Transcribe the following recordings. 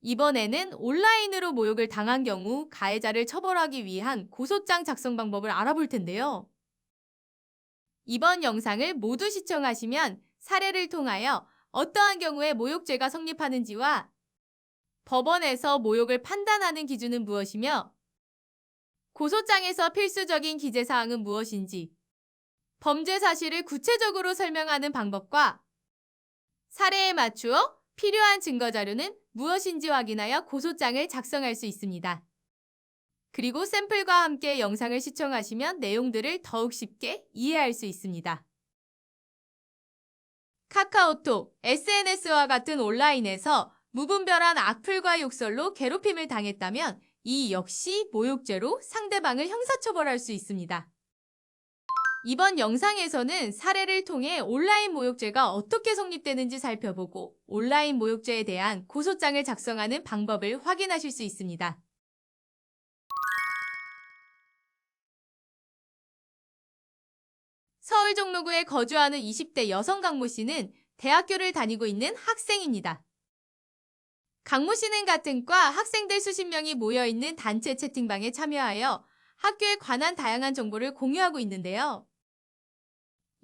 이번에는 온라인으로 모욕을 당한 경우 가해자를 처벌하기 위한 고소장 작성 방법을 알아볼 텐데요. 이번 영상을 모두 시청하시면 사례를 통하여 어떠한 경우에 모욕죄가 성립하는지와 법원에서 모욕을 판단하는 기준은 무엇이며 고소장에서 필수적인 기재사항은 무엇인지 범죄 사실을 구체적으로 설명하는 방법과 사례에 맞추어 필요한 증거자료는 무엇인지 확인하여 고소장을 작성할 수 있습니다. 그리고 샘플과 함께 영상을 시청하시면 내용들을 더욱 쉽게 이해할 수 있습니다. 카카오톡, SNS와 같은 온라인에서 무분별한 악플과 욕설로 괴롭힘을 당했다면 이 역시 모욕죄로 상대방을 형사처벌할 수 있습니다. 이번 영상에서는 사례를 통해 온라인 모욕죄가 어떻게 성립되는지 살펴보고 온라인 모욕죄에 대한 고소장을 작성하는 방법을 확인하실 수 있습니다. 서울 종로구에 거주하는 20대 여성 강모 씨는 대학교를 다니고 있는 학생입니다. 강모 씨는 같은 과 학생들 수십 명이 모여있는 단체 채팅방에 참여하여 학교에 관한 다양한 정보를 공유하고 있는데요.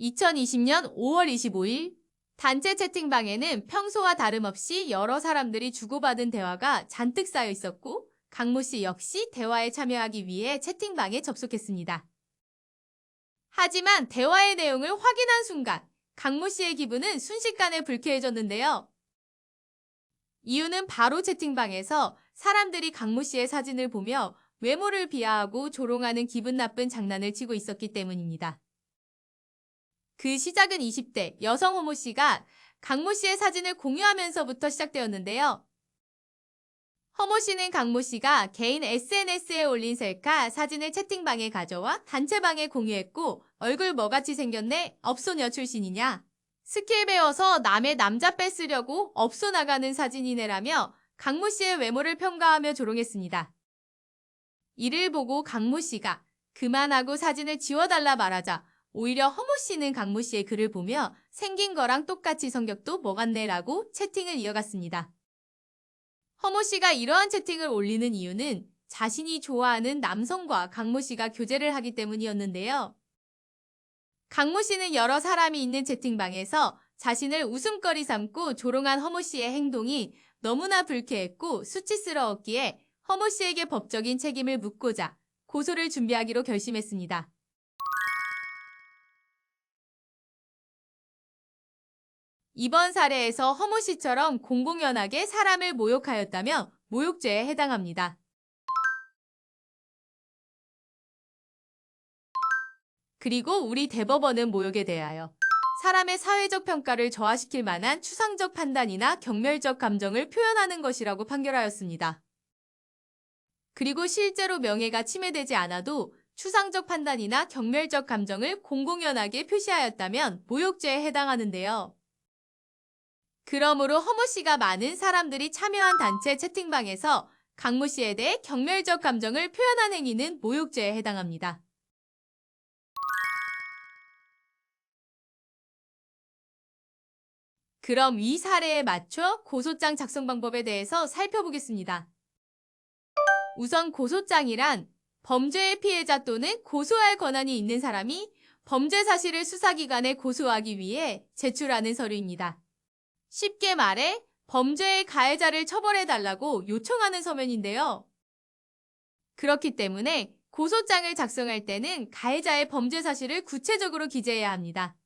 2020년 5월 25일 단체 채팅방에는 평소와 다름없이 여러 사람들이 주고받은 대화가 잔뜩 쌓여 있었고 강모 씨 역시 대화에 참여하기 위해 채팅방에 접속했습니다. 하지만 대화의 내용을 확인한 순간 강모 씨의 기분은 순식간에 불쾌해졌는데요. 이유는 바로 채팅방에서 사람들이 강모 씨의 사진을 보며 외모를 비하하고 조롱하는 기분 나쁜 장난을 치고 있었기 때문입니다. 그 시작은 20대 여성 호모 씨가 강모 씨의 사진을 공유하면서부터 시작되었는데요. 허모 씨는 강모 씨가 개인 SNS에 올린 셀카 사진을 채팅방에 가져와 단체방에 공유했고 얼굴 뭐같이 생겼네? 업소녀 출신이냐? 스킬 배워서 남의 남자 뺏으려고 업소 나가는 사진이네라며 강모 씨의 외모를 평가하며 조롱했습니다. 이를 보고 강모 씨가 그만하고 사진을 지워달라 말하자 오히려 허모 씨는 강모 씨의 글을 보며 생긴 거랑 똑같이 성격도 뭐같네 라고 채팅을 이어갔습니다. 허모 씨가 이러한 채팅을 올리는 이유는 자신이 좋아하는 남성과 강모 씨가 교제를 하기 때문이었는데요. 강모 씨는 여러 사람이 있는 채팅방에서 자신을 웃음거리 삼고 조롱한 허모 씨의 행동이 너무나 불쾌했고 수치스러웠기에 허모 씨에게 법적인 책임을 묻고자 고소를 준비하기로 결심했습니다. 이번 사례에서 허모 씨처럼 공공연하게 사람을 모욕하였다면 모욕죄에 해당합니다. 그리고 우리 대법원은 모욕에 대하여 사람의 사회적 평가를 저하시킬 만한 추상적 판단이나 경멸적 감정을 표현하는 것이라고 판결하였습니다. 그리고 실제로 명예가 침해되지 않아도 추상적 판단이나 경멸적 감정을 공공연하게 표시하였다면 모욕죄에 해당하는데요. 그러므로 허모 씨가 많은 사람들이 참여한 단체 채팅방에서 강모 씨에 대해 경멸적 감정을 표현한 행위는 모욕죄에 해당합니다. 그럼 이 사례에 맞춰 고소장 작성 방법에 대해서 살펴보겠습니다. 우선 고소장이란 범죄의 피해자 또는 고소할 권한이 있는 사람이 범죄 사실을 수사기관에 고소하기 위해 제출하는 서류입니다. 쉽게 말해 범죄의 가해자를 처벌해달라고 요청하는 서면인데요. 그렇기 때문에 고소장을 작성할 때는 가해자의 범죄 사실을 구체적으로 기재해야 합니다.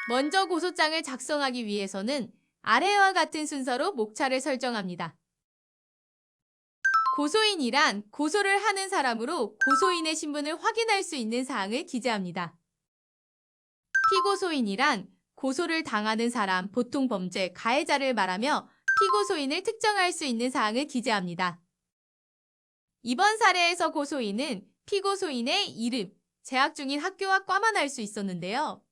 먼저 고소장을 작성하기 위해서는 아래와 같은 순서로 목차를 설정합니다. 고소인이란 고소를 하는 사람으로 고소인의 신분을 확인할 수 있는 사항을 기재합니다. 피고소인이란 고소를 당하는 사람, 보통 범죄, 가해자를 말하며 피고소인을 특정할 수 있는 사항을 기재합니다. 이번 사례에서 고소인은 피고소인의 이름, 재학 중인 학교와 과만 알 수 있었는데요.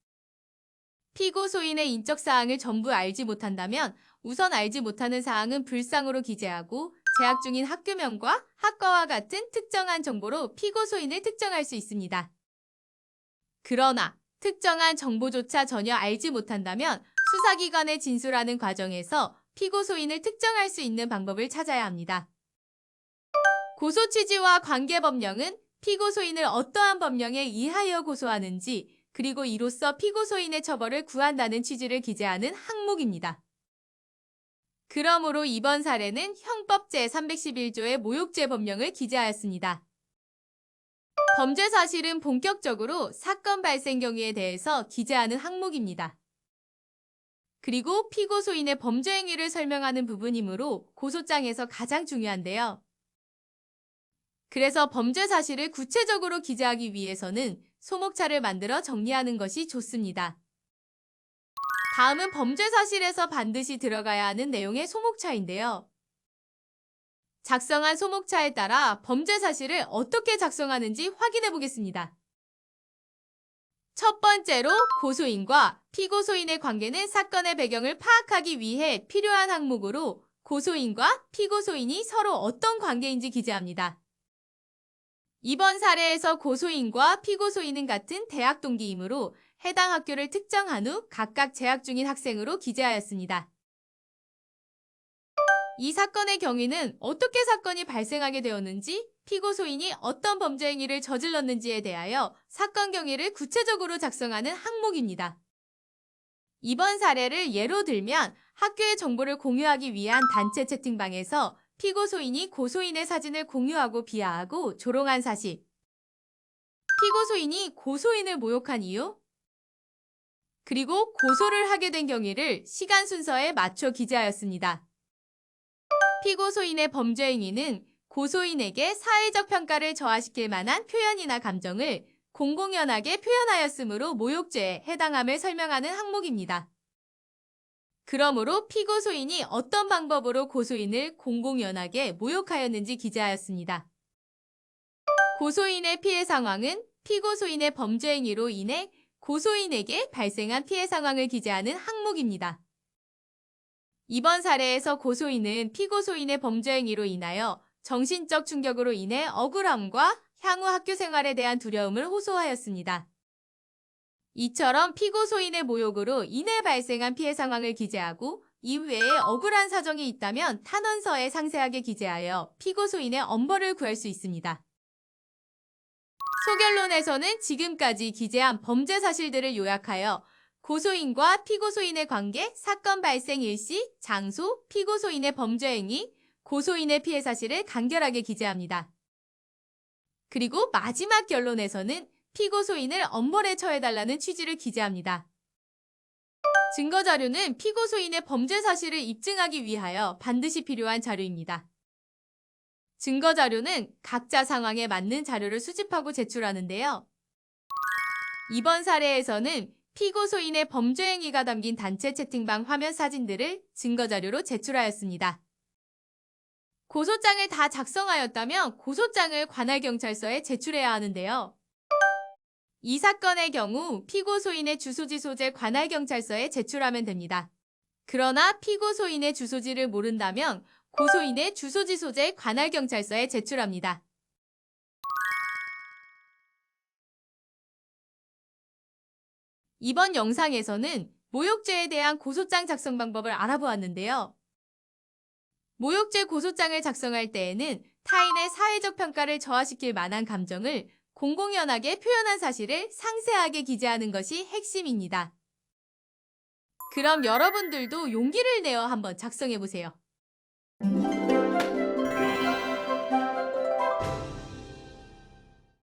피고소인의 인적사항을 전부 알지 못한다면 우선 알지 못하는 사항은 불상으로 기재하고 재학 중인 학교명과 학과와 같은 특정한 정보로 피고소인을 특정할 수 있습니다. 그러나 특정한 정보조차 전혀 알지 못한다면 수사기관에 진술하는 과정에서 피고 소인을 특정할 수 있는 방법을 찾아야 합니다. 고소 취지와 관계 법령은 피고 소인을 어떠한 법령에 의하여 고소하는지, 그리고 이로써 피고 소인의 처벌을 구한다는 취지를 기재하는 항목입니다. 그러므로 이번 사례는 형법 제311조의 모욕죄 법령을 기재하였습니다. 범죄 사실은 본격적으로 사건 발생 경위에 대해서 기재하는 항목입니다. 그리고 피고 소인의 범죄 행위를 설명하는 부분이므로 고소장에서 가장 중요한데요. 그래서 범죄 사실을 구체적으로 기재하기 위해서는 소목차를 만들어 정리하는 것이 좋습니다. 다음은 범죄 사실에서 반드시 들어가야 하는 내용의 소목차인데요. 작성한 소목차에 따라 범죄 사실을 어떻게 작성하는지 확인해 보겠습니다. 첫 번째로 고소인과 피고소인의 관계는 사건의 배경을 파악하기 위해 필요한 항목으로 고소인과 피고소인이 서로 어떤 관계인지 기재합니다. 이번 사례에서 고소인과 피고소인은 같은 대학 동기이므로 해당 학교를 특정한 후 각각 재학 중인 학생으로 기재하였습니다. 이 사건의 경위는 어떻게 사건이 발생하게 되었는지, 피고소인이 어떤 범죄 행위를 저질렀는지에 대하여 사건 경위를 구체적으로 작성하는 항목입니다. 이번 사례를 예로 들면 학교의 정보를 공유하기 위한 단체 채팅방에서 피고소인이 고소인의 사진을 공유하고 비하하고 조롱한 사실, 피고소인이 고소인을 모욕한 이유, 그리고 고소를 하게 된 경위를 시간 순서에 맞춰 기재하였습니다. 피고소인의 범죄 행위는 고소인에게 사회적 평가를 저하시킬 만한 표현이나 감정을 공공연하게 표현하였으므로 모욕죄에 해당함을 설명하는 항목입니다. 그러므로 피고소인이 어떤 방법으로 고소인을 공공연하게 모욕하였는지 기재하였습니다. 고소인의 피해 상황은 피고소인의 범죄 행위로 인해 고소인에게 발생한 피해 상황을 기재하는 항목입니다. 이번 사례에서 고소인은 피고소인의 범죄 행위로 인하여 정신적 충격으로 인해 억울함과 향후 학교 생활에 대한 두려움을 호소하였습니다. 이처럼 피고소인의 모욕으로 인해 발생한 피해 상황을 기재하고 이외에 억울한 사정이 있다면 탄원서에 상세하게 기재하여 피고소인의 엄벌을 구할 수 있습니다. 소결론에서는 지금까지 기재한 범죄 사실들을 요약하여 고소인과 피고소인의 관계, 사건 발생 일시, 장소, 피고소인의 범죄 행위, 고소인의 피해 사실을 간결하게 기재합니다. 그리고 마지막 결론에서는 피고소인을 엄벌에 처해달라는 취지를 기재합니다. 증거자료는 피고소인의 범죄 사실을 입증하기 위하여 반드시 필요한 자료입니다. 증거자료는 각자 상황에 맞는 자료를 수집하고 제출하는데요. 이번 사례에서는 피고소인의 범죄 행위가 담긴 단체 채팅방 화면 사진들을 증거자료로 제출하였습니다. 고소장을 다 작성하였다면 고소장을 관할경찰서에 제출해야 하는데요. 이 사건의 경우 피고소인의 주소지 소재 관할경찰서에 제출하면 됩니다. 그러나 피고소인의 주소지를 모른다면 고소인의 주소지 소재 관할경찰서에 제출합니다. 이번 영상에서는 모욕죄에 대한 고소장 작성 방법을 알아보았는데요. 모욕죄 고소장을 작성할 때에는 타인의 사회적 평가를 저하시킬 만한 감정을 공공연하게 표현한 사실을 상세하게 기재하는 것이 핵심입니다. 그럼 여러분들도 용기를 내어 한번 작성해보세요.